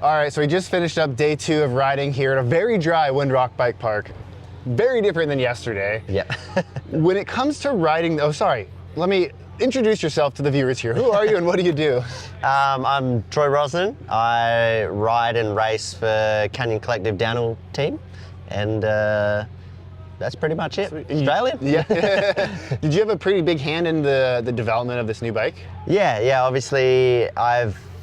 All right, so we just finished up day 2 of riding here at a very dry Windrock Bike Park. Very different than yesterday. Yep. When it comes to riding, let me introduce yourself to the viewers here. Who are you and what do you do? I'm Troy Brosnan. I ride and race for Canyon Collective Downhill team, and that's pretty much it. Australian? Yeah. Did you have a pretty big hand in the development of this new bike? Yeah. Obviously,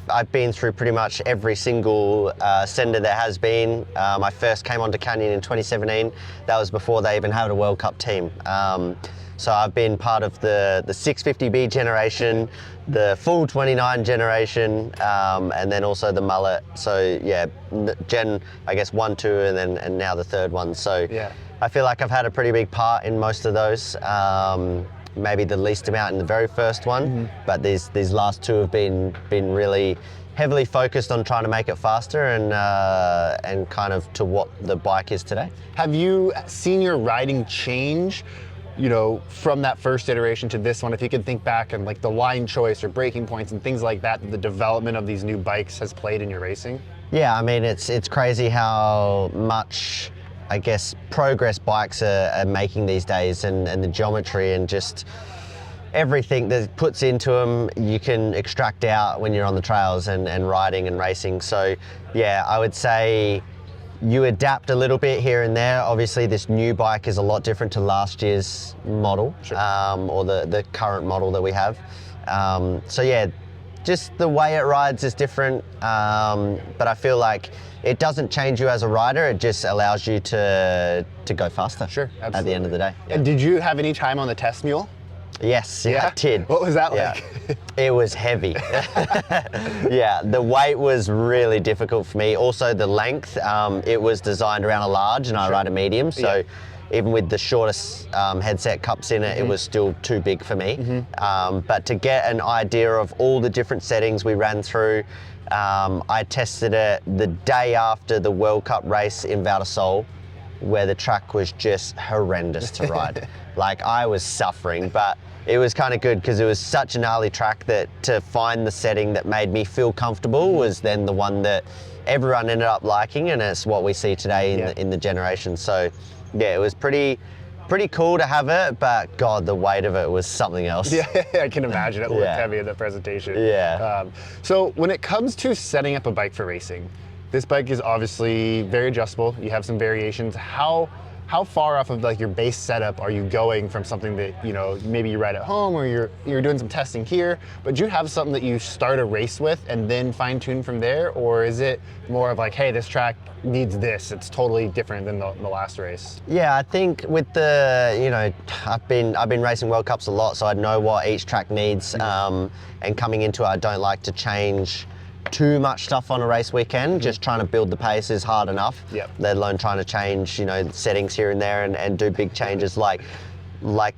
I've been through pretty much every single sender there has been. I first came onto Canyon in 2017. That was before they even had a World Cup team. So I've been part of the 650B generation, the full 29 generation, and then also the mullet. So yeah, Gen, I guess 1, 2, and now the third one. So yeah. I feel like I've had a pretty big part in most of those. Maybe the least amount in the very first one, but these last 2 have been really heavily focused on trying to make it faster and kind of to what the bike is today. Have you seen your riding change, from that first iteration to this one? If you can think back and like the line choice or braking points and things like that, the development of these new bikes has played in your racing? Yeah, I mean, it's crazy how much, I guess, progress bikes are making these days, and the geometry and just everything that puts into them you can extract out when you're on the trails and riding and racing. So yeah, I would say you adapt a little bit here and there. Obviously this new bike is a lot different to last year's model. Sure. Or the current model that we have. So yeah, just the way it rides is different, but I feel like it doesn't change you as a rider, it just allows you to go faster. Sure, absolutely. At the end of the day. And did you have any time on the test mule? Yes, I did. What was that Yeah. like? It was heavy. Yeah, the weight was really difficult for me. Also the length, it was designed around a large and I ride a medium, so even with the shortest headset cups in it, it was still too big for me. But to get an idea of all the different settings we ran through, I tested it the day after the World Cup race in Val d'Isole, where the track was just horrendous to ride. Like, I was suffering, but it was kind of good because it was such a gnarly track that to find the setting that made me feel comfortable was then the one that everyone ended up liking, and it's what we see today in the generation. So yeah, it was pretty cool to have it, but God, the weight of it was something else. Yeah, I can imagine it looked heavy in the presentation. Yeah. So when it comes to setting up a bike for racing, this bike is obviously very adjustable. You have some variations. How far off of like your base setup are you going from something that maybe you ride at home or you're doing some testing here, but do you have something that you start a race with and then fine tune from there, or is it more of like, hey, this track needs this, it's totally different than the last race? Yeah, I think with the I've been racing World Cups a lot, so I know what each track needs, and coming into it, I don't like to change too much stuff on a race weekend. Just trying to build the pace is hard enough, let alone trying to change settings here and there and do big changes like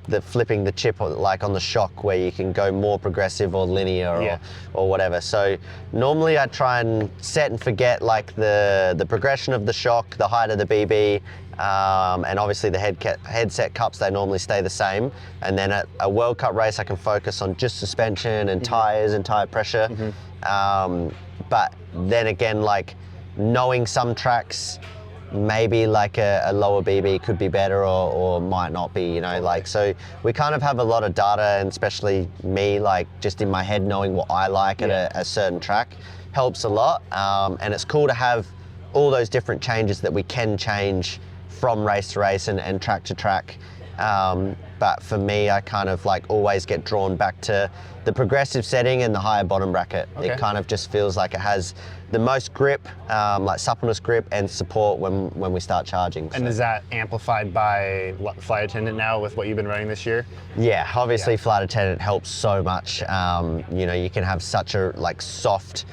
the flipping the chip like on the shock, where you can go more progressive or linear or whatever. So normally I try and set and forget like the progression of the shock, the height of the BB, and obviously the headset cups, they normally stay the same. And then at a World Cup race I can focus on just suspension and tires and tire pressure. But then again, like knowing some tracks, maybe like a lower BB could be better or might not be, so we kind of have a lot of data, and especially me, like just in my head knowing what I like at a certain track helps a lot. And it's cool to have all those different changes that we can change from race to race and track to track. But for me, I kind of like always get drawn back to the progressive setting and the higher bottom bracket. It kind of just feels like it has the most grip, like suppleness, grip and support when we start charging. And is that amplified by flight attendant now with what you've been running this year? Yeah, obviously flight attendant helps so much. You can have such a like soft,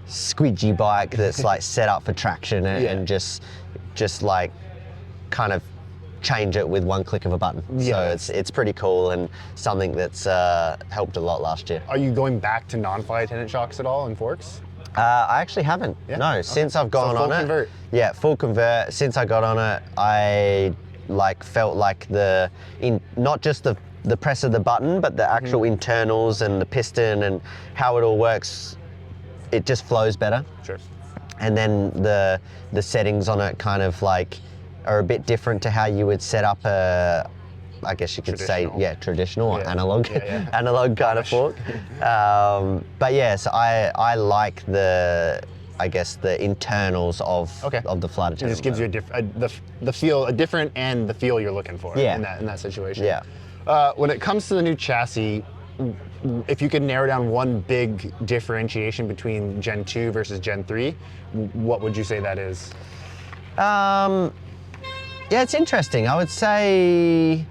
squidgy bike that's like set up for traction and just like kind of change it with one click of a button. So it's pretty cool and something that's helped a lot last year. Are you going back to non-flight attendant shocks at all in forks? I actually haven't. No, since I've gone on it. Convert. Yeah, full convert. Since I got on it, I felt like not just the press of the button, but the actual internals and the piston and how it all works. It just flows better. Sure. and then the settings on it kind of like are a bit different to how you would set up a, I guess you could say, traditional or analog, analog kind of fork. But yes, I like I guess the internals of the flight attendant. It just gives you a different and the feel you're looking for in that situation. Yeah. When it comes to the new chassis, if you could narrow down one big differentiation between Gen 2 versus Gen 3, what would you say that is? Yeah, it's interesting. I would say,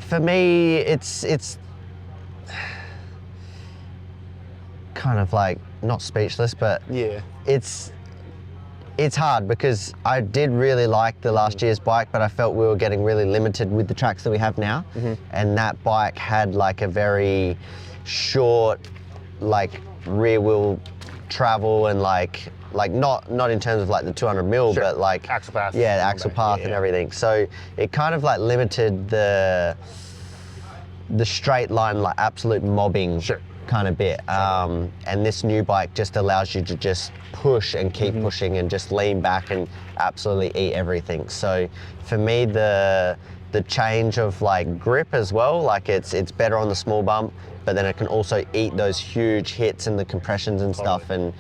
for me, it's kind of like, not speechless, but it's hard because I did really like the last year's bike, but I felt we were getting really limited with the tracks that we have now. And that bike had like a very short, like rear wheel travel and like not in terms of like the 200 mil, but like axle path. Yeah, the axle path and everything. So it kind of like limited the straight line, like absolute mobbing kind of bit. And this new bike just allows you to just push and keep pushing and just lean back and absolutely eat everything. So for me, the change of like grip as well, like it's better on the small bump, but then it can also eat those huge hits and the compressions and stuff. And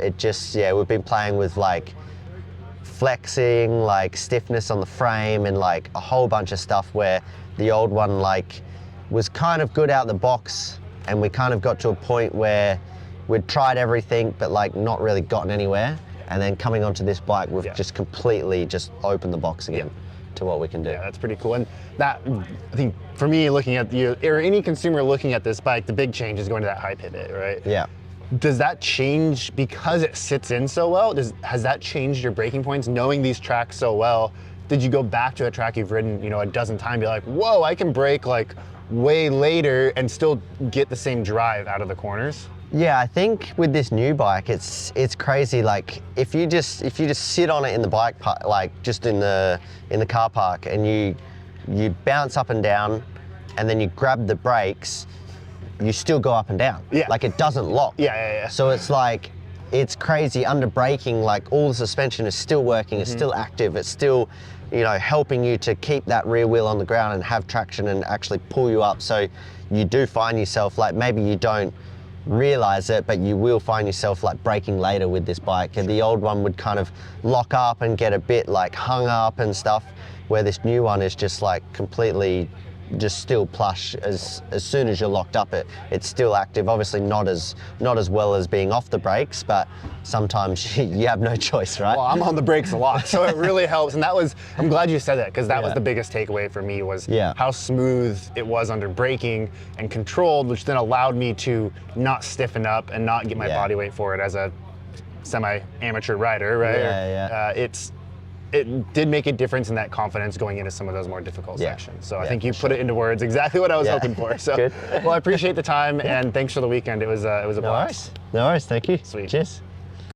it just, we've been playing with like flexing, like stiffness on the frame and like a whole bunch of stuff where the old one like was kind of good out the box, and we kind of got to a point where we'd tried everything but like not really gotten anywhere, and then coming onto this bike we've just completely just opened the box again to what we can do. Yeah, that's pretty cool. And that, I think for me, looking at you or any consumer looking at this bike, the big change is going to that high pivot, right? Yeah. Does that change because it sits in so well? Has that changed your braking points, knowing these tracks so well? Did you go back to a track you've ridden, a dozen times, be like, whoa, I can brake like way later and still get the same drive out of the corners? Yeah, I think with this new bike, it's crazy. Like if you just sit on it in the bike park, like just in the car park, and you bounce up and down, and then you grab the brakes, you still go up and down. Yeah. Like it doesn't lock. Yeah. So it's like, it's crazy under braking, like all the suspension is still working, it's still active, it's still, helping you to keep that rear wheel on the ground and have traction and actually pull you up. So you do find yourself, like maybe you don't realize it, but you will find yourself like braking later with this bike. And the old one would kind of lock up and get a bit like hung up and stuff, where this new one is just like completely just still plush. As soon as you're locked up, it's still active. Obviously not as well as being off the brakes, but sometimes you have no choice, right? Well, I'm on the brakes a lot, so it really helps. And I'm glad you said that, because that was the biggest takeaway for me, was how smooth it was under braking and controlled, which then allowed me to not stiffen up and not get my body weight for it as a semi-amateur rider, right? It did make a difference in that confidence going into some of those more difficult sections. So I think you put it into words exactly what I was hoping for. So, good. Well, I appreciate the time and thanks for the weekend. It was a blast. No worries. Thank you. Sweet. Cheers.